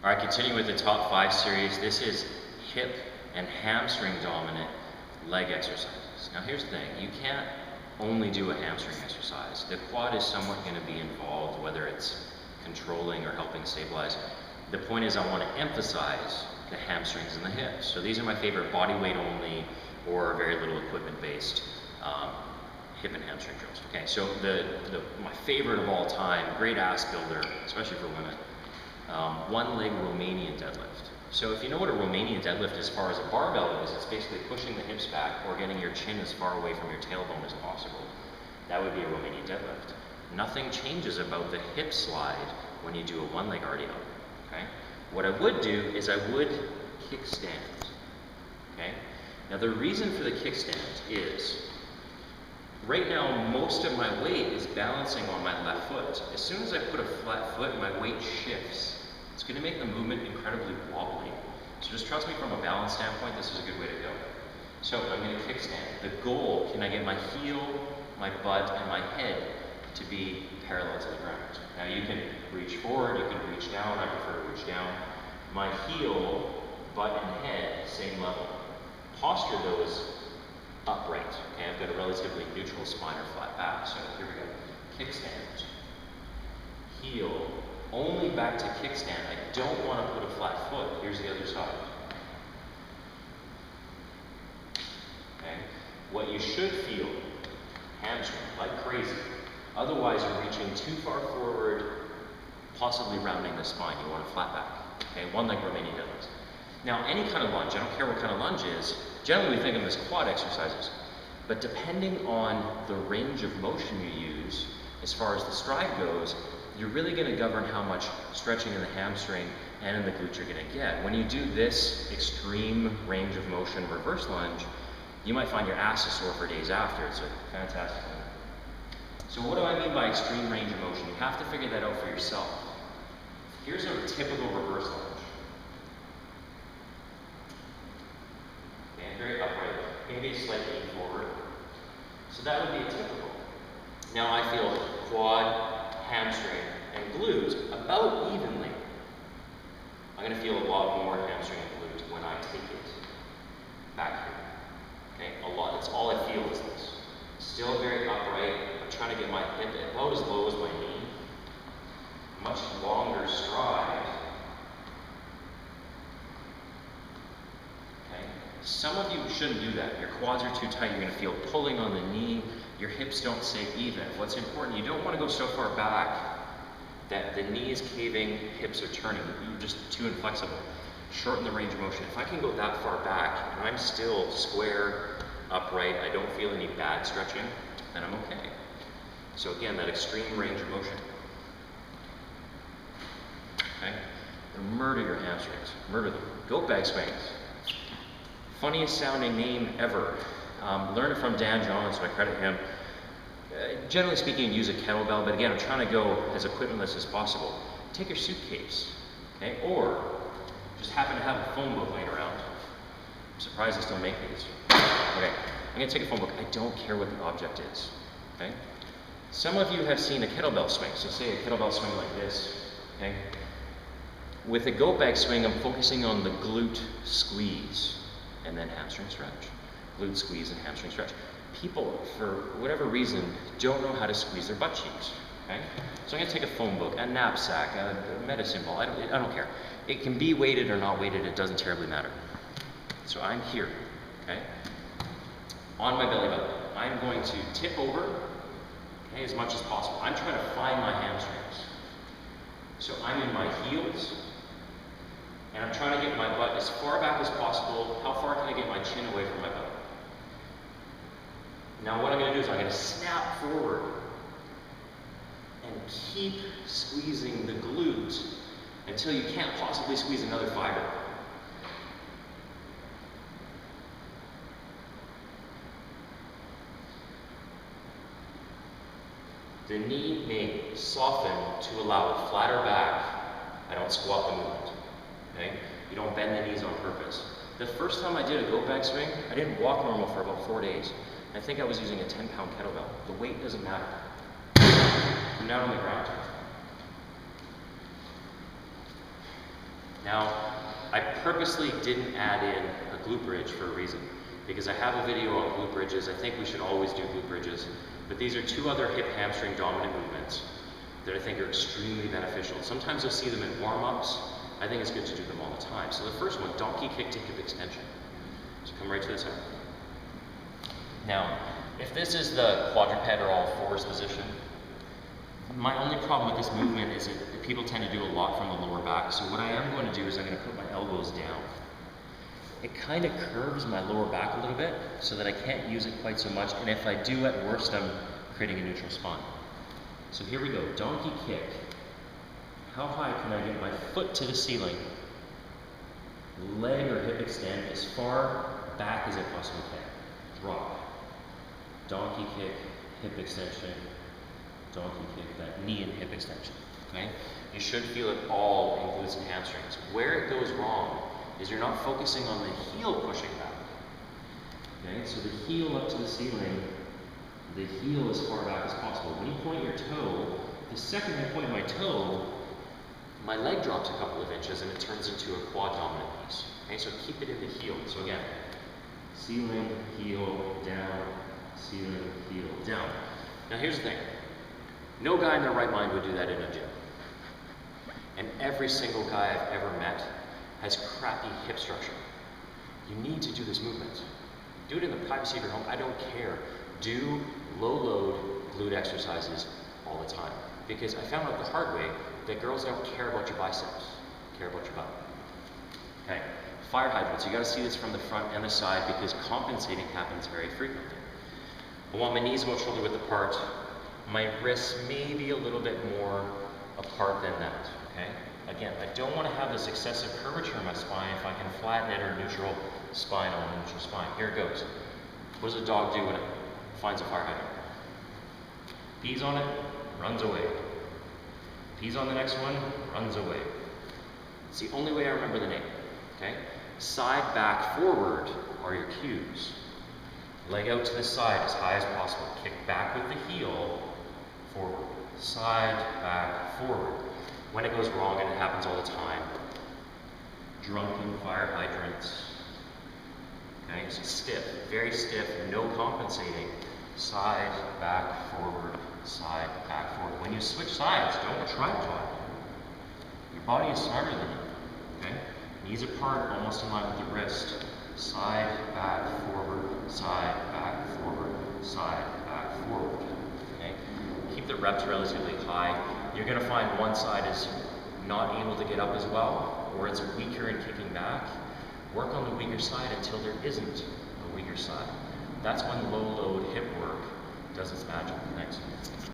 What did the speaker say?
All right, continuing with the top 5 series. This is hip and hamstring dominant leg exercises. Now here's the thing, you can't only do a hamstring exercise. The quad is somewhat going to be involved, whether it's controlling or helping stabilize. The point is I want to emphasize the hamstrings and the hips. So these are my favorite body weight only or very little equipment based hip and hamstring drills. Okay, so my favorite of all time, great ass builder, especially for women, one leg Romanian deadlift. So if you know what a Romanian deadlift as far as a barbell is, it's basically pushing the hips back or getting your chin as far away from your tailbone as possible. That would be a Romanian deadlift. Nothing changes about the hip slide when you do a one leg RDL. Okay? What I would do is I would kickstand. Okay? Now the reason for the kickstand is right now most of my weight is balancing on my left foot. As soon as I put a flat foot, my weight shifts. It's going to make the movement incredibly wobbly. So just trust me, from a balance standpoint, this is a good way to go. So I'm going to kickstand. The goal, can I get my heel, my butt, and my head to be parallel to the ground? Now you can reach forward, you can reach down. I prefer to reach down. My heel, butt, and head, same level. Posture though is upright. Okay, I've got a relatively neutral spine or flat back. So here we go. Kickstand. Heel. Only back to kickstand. I don't want to put a flat foot. Here's the other side. Okay. What you should feel, hamstring, like crazy. Otherwise, you're reaching too far forward, possibly rounding the spine. You want a flat back. Okay, one leg Romanian deadlifts. Now, any kind of lunge, I don't care what kind of lunge is, generally we think of them as quad exercises. But depending on the range of motion you use, as far as the stride goes, you're really going to govern how much stretching in the hamstring and in the glute you're going to get. When you do this extreme range of motion reverse lunge, you might find your ass is sore for days after. It's a fantastic thing. So what do I mean by extreme range of motion? You have to figure that out for yourself. Here's a typical reverse lunge. And very upright, maybe slightly forward. So that would be a typical. Now I feel quad, hamstring, and glute about evenly. I'm going to feel a lot more hamstring and glute when I take it back here. Okay, a lot. That's all I feel is this. Still very upright. I'm trying to get my hip about as low as my knee. Much longer stride. Okay. Some of you shouldn't do that. Your quads are too tight. You're going to feel pulling on the knee. Your hips don't stay even. What's important, you don't want to go so far back that the knee is caving, hips are turning. You're just too inflexible. Shorten the range of motion. If I can go that far back and I'm still square, upright, I don't feel any bad stretching, then I'm okay. So again, that extreme range of motion. Okay? Murder your hamstrings. Murder them. Goat bag swings. Funniest sounding name ever. Learned it from Dan John, so I credit him. Generally speaking, use a kettlebell, but again, I'm trying to go as equipmentless as possible. Take your suitcase, okay? Or just happen to have a phone book laying around. I'm surprised they still make these. Okay, I'm gonna take a phone book. I don't care what the object is, okay? Some of you have seen a kettlebell swing, so say a kettlebell swing like this, okay? With a goat bag swing, I'm focusing on the glute squeeze and then hamstring stretch. Glute squeeze and hamstring stretch. People, for whatever reason, don't know how to squeeze their butt cheeks. Okay? So I'm going to take a phone book, a knapsack, a medicine ball. I don't care. It can be weighted or not weighted. It doesn't terribly matter. So I'm here. Okay? On my belly button. I'm going to tip over, okay, as much as possible. I'm trying to find my hamstrings. So I'm in my heels. And I'm trying to get my butt as far back as possible. How far can I get my chin away from my butt? Now what I'm going to do is I'm going to snap forward and keep squeezing the glute until you can't possibly squeeze another fiber. The knee may soften to allow a flatter back. I don't squat the movement. Okay? You don't bend the knees on purpose. The first time I did a goat bag swing, I didn't walk normal for about 4 days. I think I was using a 10-pound kettlebell. The weight doesn't matter. I'm down on the ground. Now, I purposely didn't add in a glute bridge for a reason, because I have a video on glute bridges. I think we should always do glute bridges, but these are two other hip hamstring dominant movements that I think are extremely beneficial. Sometimes you'll see them in warm-ups. I think it's good to do them all the time. So the first one, donkey kick to hip extension. So come right to the center. Now, if this is the quadruped or all fours position, my only problem with this movement is that people tend to do a lot from the lower back. So what I am going to do is I'm going to put my elbows down. It kind of curves my lower back a little bit so that I can't use it quite so much. And if I do, at worst, I'm creating a neutral spine. So here we go, donkey kick. How high can I get my foot to the ceiling? Leg or hip extend as far back as I possibly can. Drop. Donkey kick, hip extension. Donkey kick, that knee and hip extension. Okay? You should feel it all in glutes and hamstrings. Where it goes wrong is you're not focusing on the heel pushing back. Okay? So the heel up to the ceiling, the heel as far back as possible. When you point your toe, the second I point my toe, my leg drops a couple of inches and it turns into a quad dominant piece. Okay, so keep it in the heel. So again, ceiling, heel, down, ceiling, heel, down. Now here's the thing. No guy in their right mind would do that in a gym. And every single guy I've ever met has crappy hip structure. You need to do this movement. Do it in the privacy of your home. I don't care. Do low load glute exercises all the time. Because I found out the hard way that girls don't care about your biceps, care about your butt. Okay, fire hydrants. You gotta see this from the front and the side because compensating happens very frequently. I want my knees about shoulder width apart. My wrists may be a little bit more apart than that, okay? Again, I don't want to have this excessive curvature in my spine. If I can flatten it or neutral spine, I want a neutral spine. Here it goes. What does a dog do when it finds a fire hydrant? Pees on it, runs away. Pees on the next one, runs away. It's the only way I remember the name, okay? Side, back, forward are your cues. Leg out to the side as high as possible. Kick back with the heel, forward. Side, back, forward. When it goes wrong, and it happens all the time, drunken fire hydrants. Okay, so stiff, very stiff, no compensating. Side, back, forward, side, back, forward. When you switch sides, don't tripod. Your body is smarter than you, okay? Knees apart, almost in line with the wrist. Side, back, forward, side, back, forward, side, back, forward. Okay? Keep the reps relatively high. You're going to find one side is not able to get up as well, or it's weaker in kicking back. Work on the weaker side until there isn't a weaker side. That's when low load